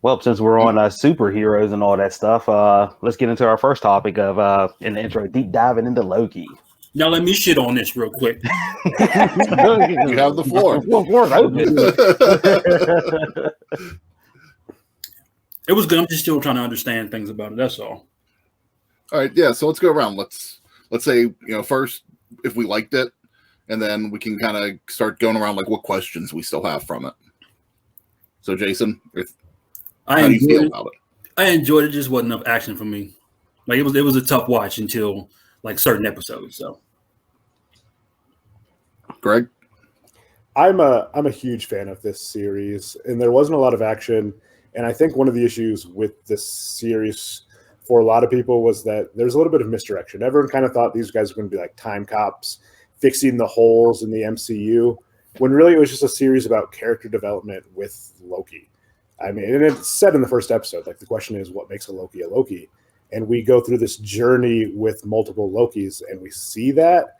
Well, since we're on superheroes and all that stuff, let's get into our first topic of in the intro, deep diving into Loki. Now let me shit on this real quick. You have the floor. It was good. I'm just still trying to understand things about it. That's all. All right, yeah. So let's go around. Let's say first if we liked it, and then we can kind of start going around like what questions we still have from it. So Jason, how do you feel about it? I enjoyed it. Just wasn't enough action for me. Like it was a tough watch until like certain episodes. So, Greg, I'm a huge fan of this series, and there wasn't a lot of action. And I think one of the issues with this series for a lot of people was that there's a little bit of misdirection. Everyone kind of thought these guys were going to be like time cops, fixing the holes in the MCU, when really it was just a series about character development with Loki. I mean, and it's said in the first episode, like the question is, what makes a Loki a Loki? And we go through this journey with multiple Lokis, and we see that.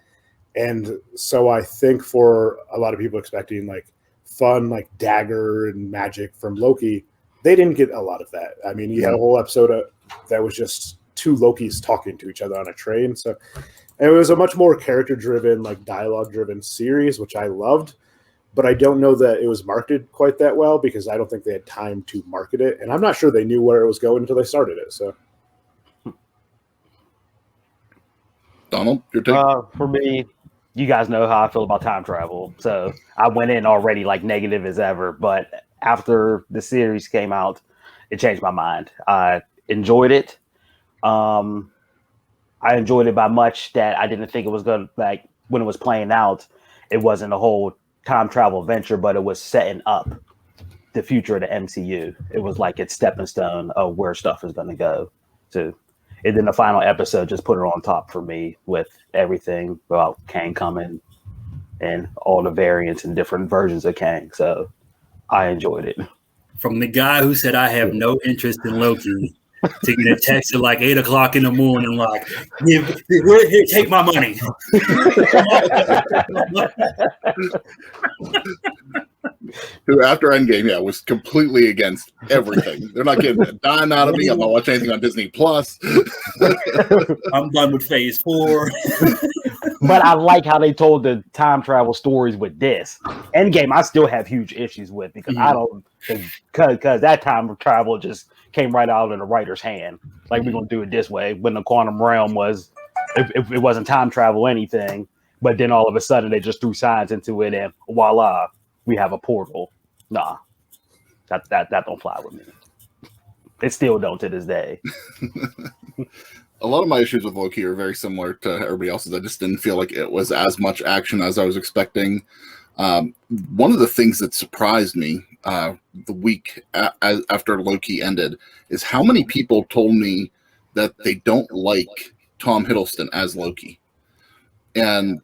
And so I think for a lot of people expecting like fun, like dagger and magic from Loki, they didn't get a lot of that. I mean, you had a whole episode that was just two Lokis talking to each other on a train. So it was a much more character-driven, like dialogue-driven series, which I loved. But I don't know that it was marketed quite that well because I don't think they had time to market it. And I'm not sure they knew where it was going until they started it. So, Donald, your take? For me, you guys know how I feel about time travel. So I went in already like negative as ever. But after the series came out, it changed my mind. I enjoyed it. I enjoyed it by much that I didn't think it was going to, like, when it was playing out, it wasn't a whole time travel adventure, but it was setting up the future of the MCU. It was like its stepping stone of where stuff is going to go to. And then the final episode just put it on top for me with everything about Kang coming and all the variants and different versions of Kang. So I enjoyed it. From the guy who said I have no interest in Loki to get a text at like 8 o'clock in the morning, like, here, take my money. Who after Endgame, was completely against everything. They're not getting a dime out of me. I'm not watching anything on Disney Plus. I'm done with Phase 4. But I like how they told the time travel stories with this. Endgame, I still have huge issues with because I don't, because that time travel just came right out of the writer's hand. Like, we're going to do it this way. When the quantum realm was, if it wasn't time travel anything, but then all of a sudden they just threw science into it and voila, we have a portal. Nah, that don't fly with me. It still don't to this day. A lot of my issues with Loki are very similar to everybody else's. I just didn't feel like it was as much action as I was expecting. One of the things that surprised me the week after Loki ended is how many people told me that they don't like Tom Hiddleston as Loki. And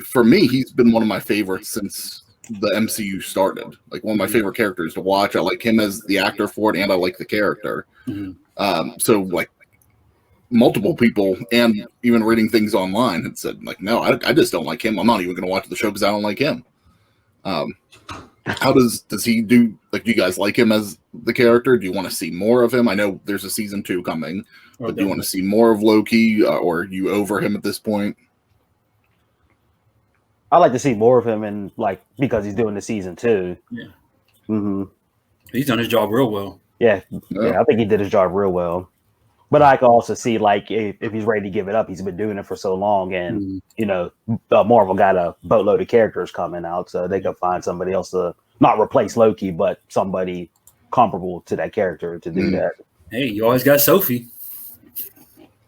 for me, he's been one of my favorites since the MCU started. Like, one of my favorite characters to watch. I like him as the actor for it, and I like the character. So, like, multiple people, and even reading things online, had said, like, no, I just don't like him. I'm not even going to watch the show because I don't like him. How does he do? Like, do you guys like him as the character? Do you want to see more of him? I know there's a season 2 coming, but do you want to see more of Loki, or are you over him at this point? I like to see more of him, and like, because he's doing the season 2. Yeah. He's done his job real well. Yeah, I think he did his job real well. But I can also see, like, if he's ready to give it up, he's been doing it for so long, and Marvel got a boatload of characters coming out, so they could find somebody else to not replace Loki, but somebody comparable to that character to do that. Hey, you always got Sophie.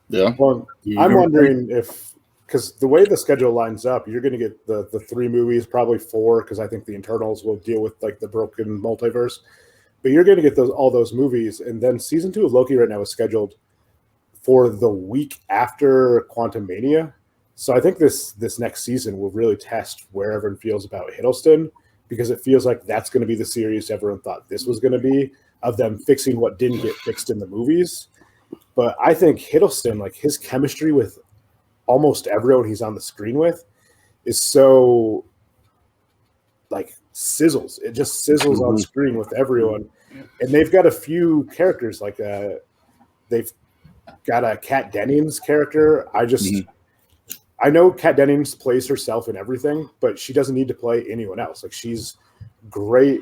Yeah. Well, I'm wondering if, because the way the schedule lines up, you're going to get the 3 movies, probably 4, because I think the Eternals will deal with like the broken multiverse. But you're going to get all those movies, and then season 2 of Loki right now is scheduled for the week after Quantumania. So I think this next season will really test where everyone feels about Hiddleston, because it feels like that's going to be the series everyone thought this was going to be, of them fixing what didn't get fixed in the movies. But I think Hiddleston, like, his chemistry with almost everyone he's on the screen with is so, like, sizzles. It just sizzles on screen with everyone. And they've got a few characters like they've got a Kat Dennings character. I know Kat Dennings plays herself in everything, but she doesn't need to play anyone else. Like, she's great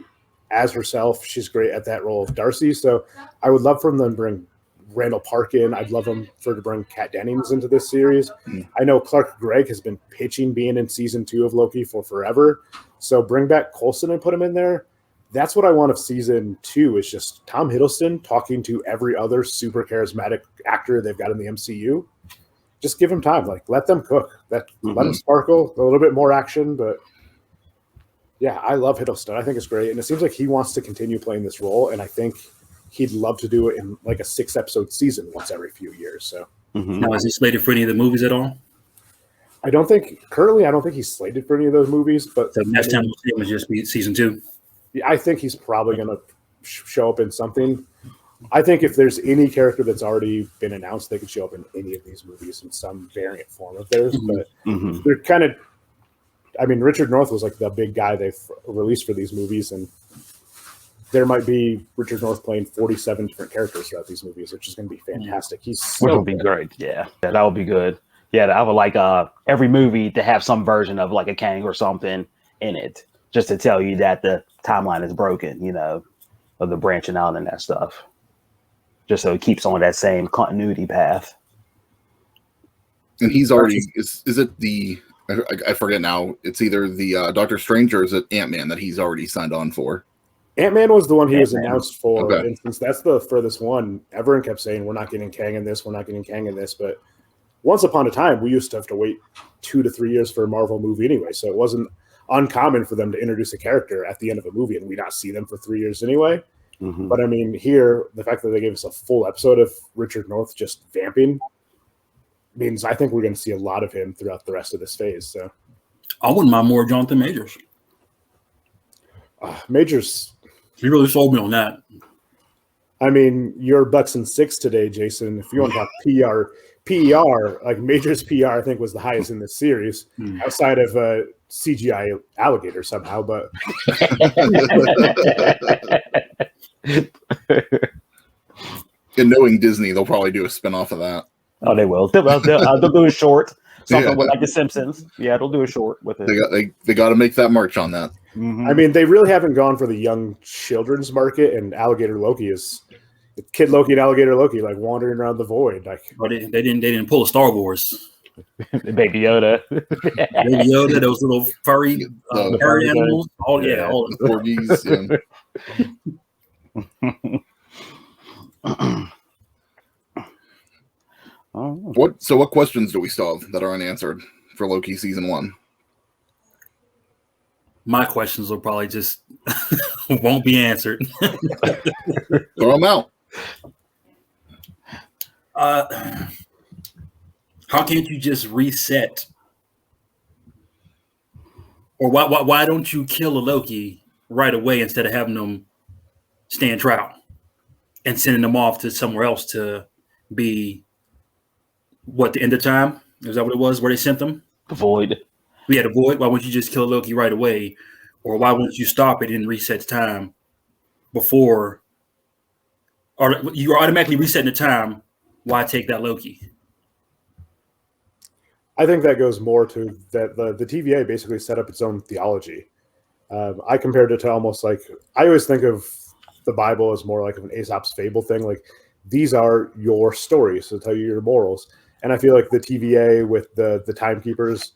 as herself. She's great at that role of Darcy. So I would love for them to bring Randall Park in. I'd love them to bring Kat Dennings into this series. I know Clark Gregg has been pitching being in season 2 of Loki for forever. So bring back Coulson and put him in there. That's what I want of season 2, is just Tom Hiddleston talking to every other super charismatic actor they've got in the MCU. Just give him time. Like, let them cook. Let them sparkle. A little bit more action, but yeah, I love Hiddleston. I think it's great, and it seems like he wants to continue playing this role, and I think he'd love to do it in like a 6-episode season once every few years. So, Now, is he slated for any of the movies at all? I don't think he's slated for any of those movies. But So next time we'll see him is just be season 2. I think he's probably going to show up in something. I think if there's any character that's already been announced, they could show up in any of these movies in some variant form of theirs. But they're kind of, I mean, Richard North was like the big guy they've released for these movies, and there might be Richard North playing 47 different characters throughout these movies, which is going to be fantastic. Which would be great. Yeah, that would be good. Yeah, I would like every movie to have some version of like a Kang or something in it, just to tell you that the timeline is broken, you know, of the branching out and that stuff. Just so it keeps on that same continuity path. And he's already, is it the, I forget now, it's either the Doctor Strange or is it Ant-Man that he's already signed on for? Ant-Man was the one he was announced for. Okay. And since that's the furthest one, everyone kept saying, we're not getting Kang in this, we're not getting Kang in this. But once upon a time, we used to have to wait 2 to 3 years for a Marvel movie anyway. So it wasn't uncommon for them to introduce a character at the end of a movie and we not see them for 3 years anyway. But I mean, here, the fact that they gave us a full episode of Richard North just vamping means I think we're going to see a lot of him throughout the rest of this phase. So I wouldn't mind more Jonathan Majors. Majors, he really sold me on that. I mean, you're Bucks and 6 today, Jason. If you want to talk PER, like Majors PR, I think was the highest in this series, outside of CGI alligator somehow. But and knowing Disney, they'll probably do a spinoff of that. Oh, they will. They'll do a short, something with like The Simpsons. Yeah, they'll do a short with it. They got to make that march on that. I mean, they really haven't gone for the young children's market, and Alligator Loki is Kid Loki and Alligator Loki like wandering around the void. Like, they didn't pull a Star Wars. Baby Yoda, Baby Yoda, those little furry animals. Oh yeah, all the corgis. What questions do we still have that are unanswered for Loki season 1? My questions will probably just won't be answered. Throw them out. How can't you just reset? Or why don't you kill a Loki right away instead of having them stand trial and sending them off to somewhere else to be the end of time? Is that what it was? Where they sent them? The Void. We had a Void. Why wouldn't you just kill Loki right away? Or why wouldn't you stop it and reset the time before? Or you're automatically resetting the time. Why take that Loki? I think that goes more to that the TVA basically set up its own theology. I compared it to almost like, I always think of the Bible as more like an Aesop's fable thing. Like, these are your stories to tell you your morals. And I feel like the TVA with the timekeepers,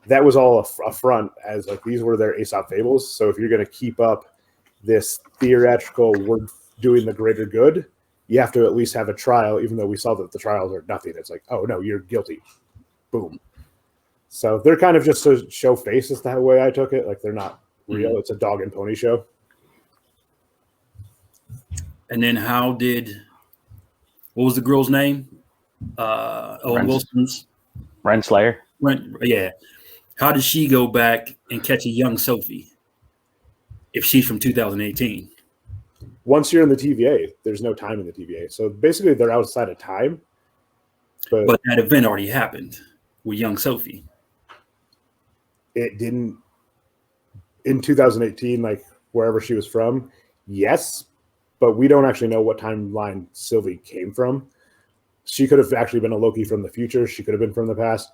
that was all a front, as like these were their Aesop fables. So if you're going to keep up this theatrical, we're doing the greater good, you have to at least have a trial, even though we saw that the trials are nothing. It's like, oh no, you're guilty. Boom. So they're kind of just to show face is the way I took it. Like, they're not real. It's a dog and pony show. And then what was the girl's name? Owen Wilson's Renslayer. Yeah. How did she go back and catch a young Sophie if she's from 2018? Once you're in the TVA, there's no time in the TVA. So basically they're outside of time. But that event already happened with young Sophie. It didn't in 2018, like wherever she was from. Yes, but we don't actually know what timeline Sylvie came from. She could have actually been a Loki from the future. She could have been from the past.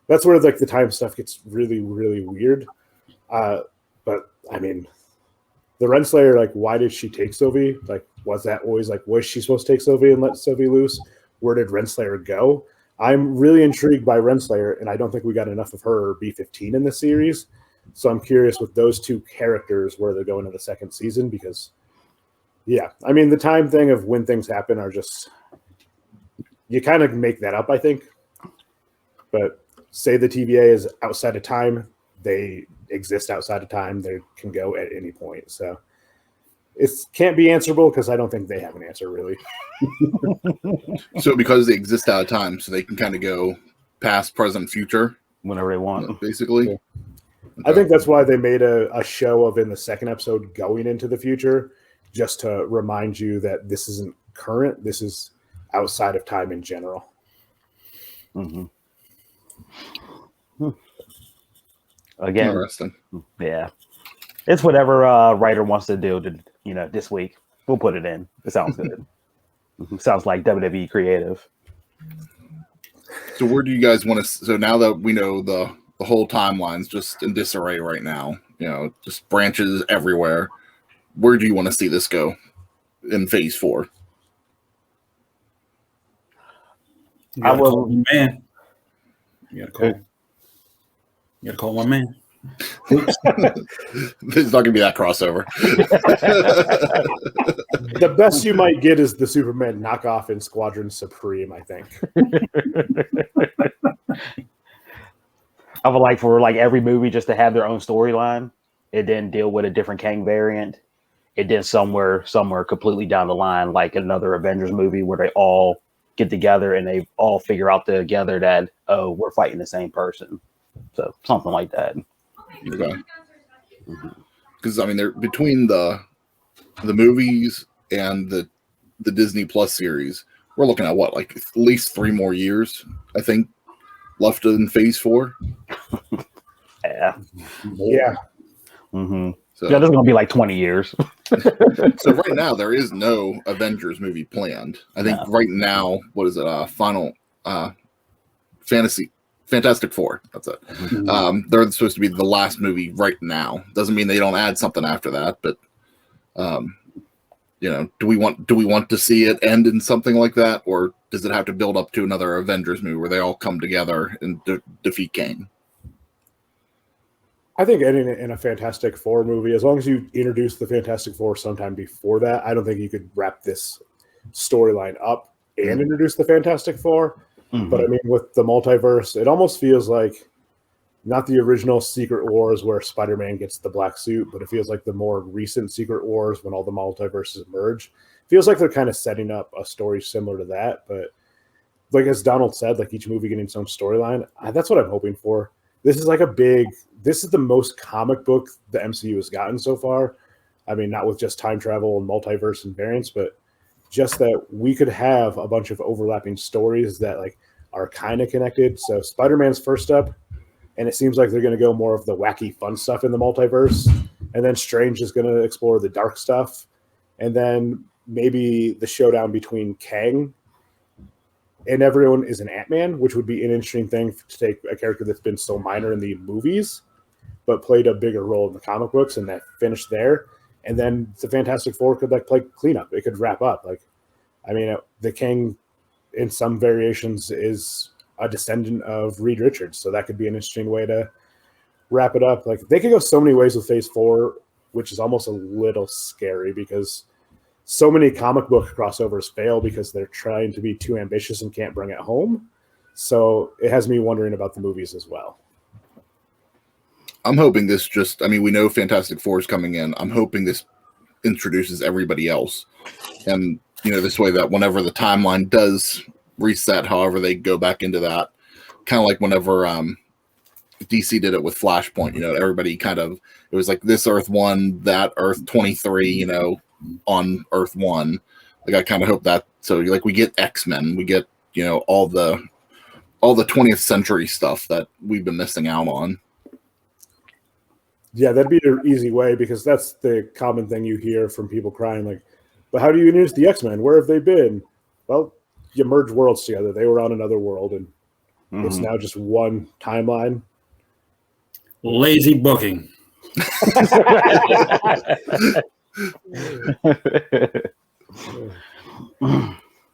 That's where like the time stuff gets really, really weird. But I mean, the Renslayer, like, why did she take Sylvie? Like, was that always like, was she supposed to take Sylvie and let Sylvie loose? Where did Renslayer go? I'm really intrigued by Renslayer, and I don't think we got enough of her or B-15 in this series. So I'm curious with those two characters where they're going to the second season because, yeah, I mean, the time thing of when things happen are just, you kind of make that up, I think. But say the TVA is outside of time, they exist outside of time. They can go at any point. So it can't be answerable because I don't think they have an answer, really. So because they exist out of time, so they can kind of go past, present, future whenever they want, basically. Yeah. Okay. I think that's why they made a show of in the second episode going into the future, just to remind you that this isn't current. This is outside of time in general. Mm-hmm. Again, interesting. Yeah, it's whatever writer wants to do to, this week. We'll put it in. It sounds good. Sounds like WWE creative. So where do you guys want to? So now that we know the whole timeline's just in disarray right now, just branches everywhere. Where do you want to see this go in Phase 4? I will, man. You gotta call my man. There's not gonna be that crossover. The best you might get is the Superman knockoff in Squadron Supreme, I think. I would like for every movie just to have their own storyline. It then deal with a different Kang variant. It then somewhere completely down the line, like another Avengers movie where they all get together and they all figure out together that, oh, we're fighting the same person. So something like that. Okay. Because I mean, they're between the movies and the Disney Plus series, we're looking at what, like at least 3 more years, I think, left in Phase 4. Yeah. Mm-hmm. So, yeah, this is gonna be like 20 years. So right now there is no Avengers movie planned. I think right now, what is it? Final Fantastic Four. That's it. Mm-hmm. They're supposed to be the last movie right now. Doesn't mean they don't add something after that, but do we want to see it end in something like that, or does it have to build up to another Avengers movie where they all come together and defeat Kang? I think in a Fantastic Four movie, as long as you introduce the Fantastic Four sometime before that, I don't think you could wrap this storyline up and introduce the Fantastic Four. Mm-hmm. But I mean, with the multiverse, it almost feels like not the original Secret Wars where Spider-Man gets the black suit, but it feels like the more recent Secret Wars when all the multiverses merge. Feels like they're kind of setting up a story similar to that. But like as Donald said, like each movie getting its own storyline, that's what I'm hoping for. This is this is the most comic book the MCU has gotten so far. I mean, not with just time travel and multiverse and variants, but just that we could have a bunch of overlapping stories that like are kind of connected. So Spider-Man's first up, and it seems like they're going to go more of the wacky fun stuff in the multiverse. And then Strange is going to explore the dark stuff. And then maybe the showdown between Kang and everyone is an Ant-Man, which would be an interesting thing to take a character that's been so minor in the movies, but played a bigger role in the comic books, and that finished there. And then the Fantastic Four could like play cleanup. It could wrap up. Like, I mean, the King in some variations is a descendant of Reed Richards, so that could be an interesting way to wrap it up. Like, they could go so many ways with Phase 4, which is almost a little scary because so many comic book crossovers fail because they're trying to be too ambitious and can't bring it home. So it has me wondering about the movies as well. I'm hoping this we know Fantastic Four is coming in. I'm hoping this introduces everybody else. And, this way that whenever the timeline does reset, however they go back into that, kind of like whenever DC did it with Flashpoint, everybody it was like this Earth 1, that Earth 23, on Earth 1. Like, I kind of hope that, so like we get X-Men, we get, all the 20th century stuff that we've been missing out on. Yeah, that'd be an easy way because that's the common thing you hear from people crying. Like, But how do you introduce the X-Men? Where have they been? Well, you merge worlds together. They were on another world, and it's now just one timeline. Lazy booking.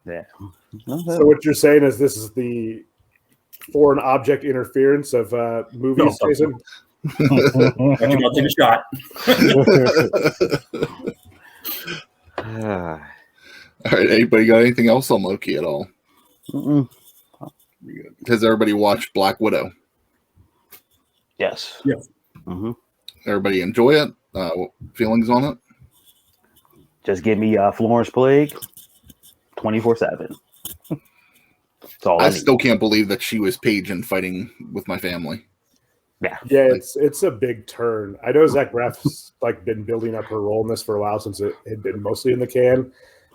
Yeah. So what you're saying is this is the foreign object interference of movies, No. Jason? You're gonna take a shot. All right. Anybody got anything else on Loki at all? Has everybody watched Black Widow? Yes. Yeah. Mm-hmm. Everybody enjoy it? What feelings on it? Just give me Florence Plague 24/7. That's all I need. still can't believe that she was Paige and fighting with my family. Yeah. Yeah, it's a big turn. I know Zach Braff's like been building up her role in this for a while since it had been mostly in the can.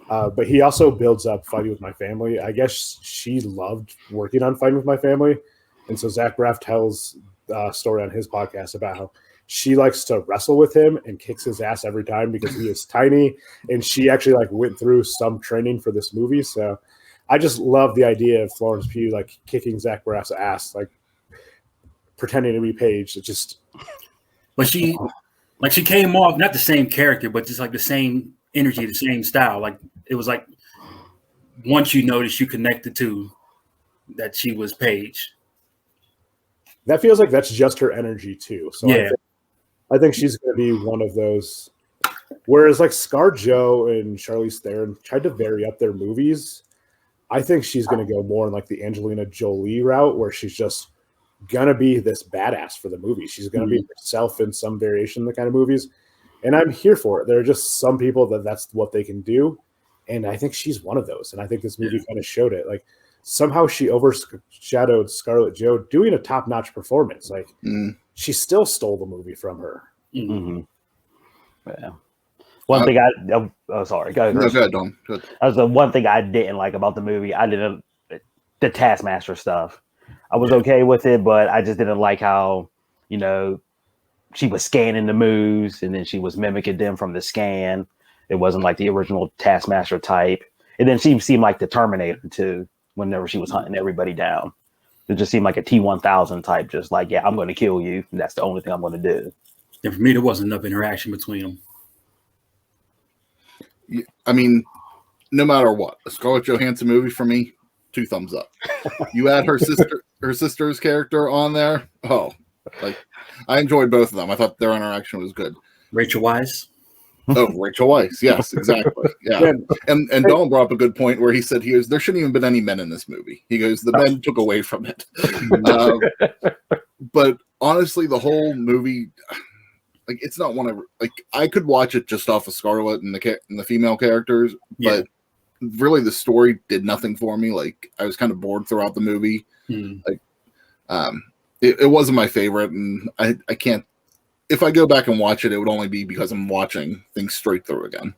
But he also builds up Fighting with My Family. I guess she loved working on Fighting with My Family. And so Zach Braff tells a story on his podcast about how she likes to wrestle with him and kicks his ass every time because he is tiny. And she actually like went through some training for this movie. So I just love the idea of Florence Pugh like kicking Zach Braff's ass, like pretending to be Paige. It just, But she came off not the same character, but just like the same energy, the same style. Like it was like once you noticed, you connected to that she was Paige. that feels like that's just her energy too. So Yeah. I think she's going to be one of those. Whereas like ScarJo and Charlize Theron tried to vary up their movies, I think she's going to go more in like the Angelina Jolie route, where she's just going to be this badass for the movie. She's going to be herself in some variation of the kind of movies. And I'm here for it. There are just some people that's what they can do. And I think she's one of those. And I think this movie kind of showed it. Like somehow she overshadowed Scarlett Jo doing a top-notch performance. Like she still stole the movie from her. Mm-hmm. Yeah. One thing sorry. Go ahead. No, go ahead, Don. Good. That was the one thing I didn't like about the movie. I didn't the Taskmaster stuff. I was okay with it, but I just didn't like how, she was scanning the moves and then she was mimicking them from the scan. It wasn't like the original Taskmaster type. And then she seemed like the Terminator too, whenever she was hunting everybody down. It just seemed like a T-1000 type, just like, yeah, I'm going to kill you. And that's the only thing I'm going to do. And for me, there wasn't enough interaction between them. I mean, no matter what, a Scarlett Johansson movie for me, 2 thumbs up. You add her sister's character on there. Oh, like I enjoyed both of them. I thought their interaction was good. Rachel Weisz. Oh, Rachel Weisz. Yes, exactly. Yeah. And Don brought up a good point where he said there shouldn't even been any men in this movie. He goes, the men took away from it. But honestly, the whole movie, like it's not one of like I could watch it just off of Scarlett and the female characters, but really the story did nothing for me. Like I was kind of bored throughout the movie. Like it wasn't my favorite, and I can't. If I go back and watch it, it would only be because I'm watching things straight through again.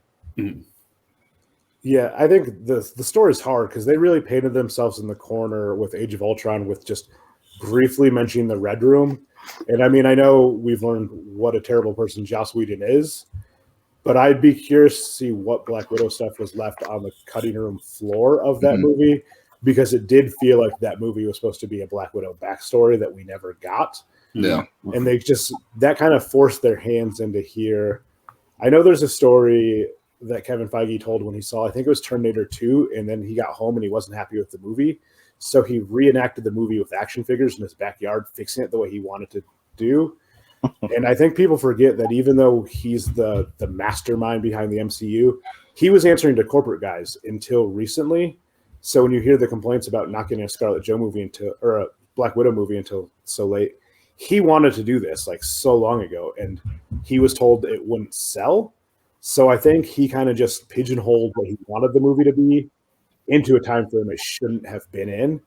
Yeah, I think the story is hard because they really painted themselves in the corner with Age of Ultron with just briefly mentioning the Red Room. And I mean, I know we've learned what a terrible person Joss Whedon is, but I'd be curious to see what Black Widow stuff was left on the cutting room floor of that movie, because it did feel like that movie was supposed to be a Black Widow backstory that we never got. Yeah. And they just, that kind of forced their hands into here. I know there's a story that Kevin Feige told when he saw, I think it was Terminator 2, and then he got home and he wasn't happy with the movie. So he reenacted the movie with action figures in his backyard, fixing it the way he wanted to do. And I think people forget that even though he's the mastermind behind the MCU, he was answering to corporate guys until recently. So when you hear the complaints about not getting a Scarlett Jo movie or a Black Widow movie until so late, he wanted to do this like so long ago, and he was told it wouldn't sell. So I think he kind of just pigeonholed what he wanted the movie to be into a time frame it shouldn't have been in.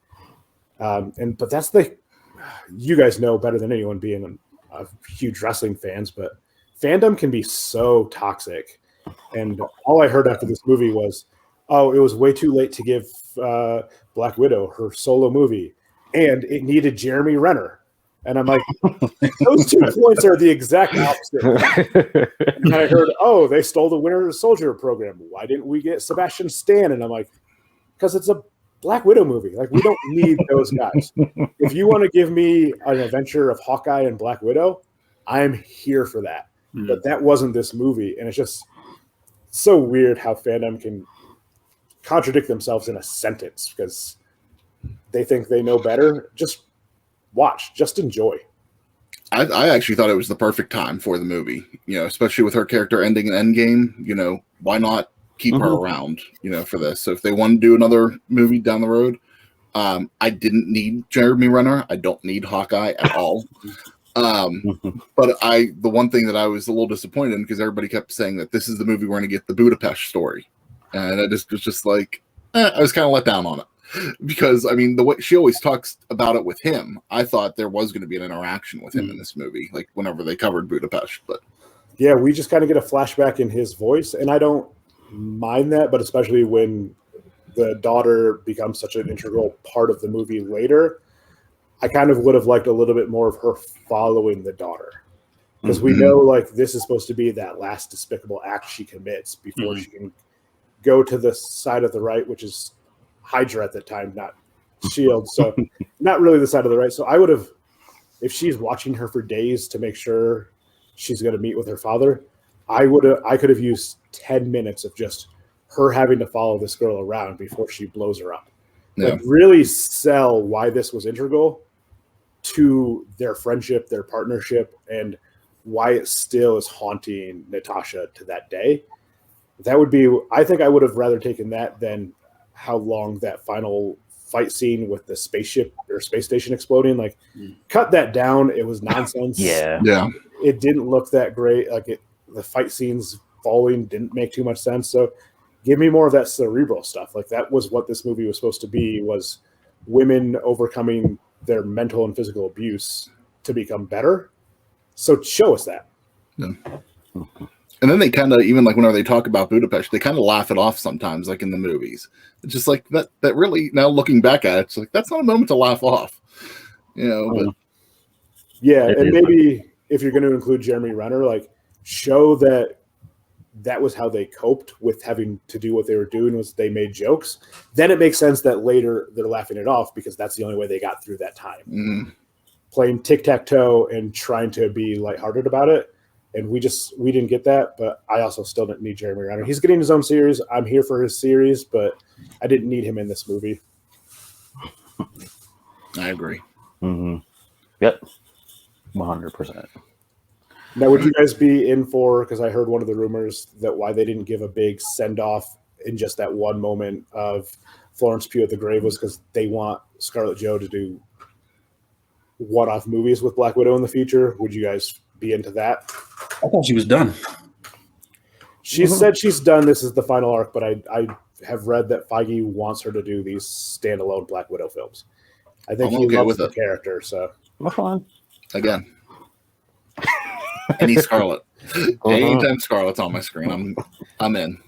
But that's you guys know better than anyone being a huge wrestling fans, but fandom can be so toxic. And all I heard after this movie was, oh, it was way too late to give Black Widow her solo movie, and it needed Jeremy Renner. And I'm like, those 2 points are the exact opposite. And I heard, oh, they stole the Winter Soldier program. Why didn't we get Sebastian Stan? And I'm like, because it's a Black Widow movie. Like, we don't need those guys. If you want to give me an adventure of Hawkeye and Black Widow, I'm here for that. But that wasn't this movie. And it's just so weird how fandom can contradict themselves in a sentence because they think they know better. Just watch, just enjoy. I actually thought it was the perfect time for the movie, especially with her character ending in Endgame. Why not keep her around, for this? So if they want to do another movie down the road, I didn't need Jeremy Renner. I don't need Hawkeye at all. But the one thing that I was a little disappointed in, because everybody kept saying that this is the movie we're going to get the Budapest story. And I just was just like, I was kind of let down on it. Because, I mean, the way she always talks about it with him, I thought there was going to be an interaction with him in this movie, like whenever they covered Budapest. But yeah, we just kind of get a flashback in his voice, and I don't mind that, but especially when the daughter becomes such an integral part of the movie later, I kind of would have liked a little bit more of her following the daughter. Because we know, like, this is supposed to be that last despicable act she commits before she can go to the side of the right, which is Hydra at the time, not S.H.I.E.L.D. So not really the side of the right. So I would have, if she's watching her for days to make sure she's going to meet with her father, I could have used 10 minutes of just her having to follow this girl around before she blows her up. Yeah. Like, really sell why this was integral to their friendship, their partnership, and why it still is haunting Natasha to that day. That would be, I think I would have rather taken that than how long that final fight scene with the spaceship or space station exploding, like cut that down. It was nonsense. Yeah. It didn't look that great. Like the fight scenes falling didn't make too much sense. So give me more of that cerebral stuff. Like that was what this movie was supposed to be, was women overcoming their mental and physical abuse to become better. So show us that. Yeah. And then they kind of, even like whenever they talk about Budapest, they kind of laugh it off sometimes, like in the movies. It's just like that really, now looking back at it, it's like, that's not a moment to laugh off, but yeah. And maybe if you're going to include Jeremy Renner, like show that was how they coped with having to do what they were doing, was they made jokes. Then it makes sense that later they're laughing it off because that's the only way they got through that time. Playing tic-tac-toe and trying to be lighthearted about it. And we didn't get that, but I also still didn't need Jeremy Renner. He's getting his own series. I'm here for his series, but I didn't need him in this movie. I agree. Yep. 100%. Now, would you guys be in for, because I heard one of the rumors that why they didn't give a big send-off in just that one moment of Florence Pugh at the grave was because they want Scarlett Jo to do one-off movies with Black Widow in the future. Would you guys be into that? I thought she was done. She said she's done. This is the final arc, but I have read that Feige wants her to do these standalone Black Widow films. I think he loves the character. So again, any Scarlet, anytime Scarlet's on my screen, I'm in.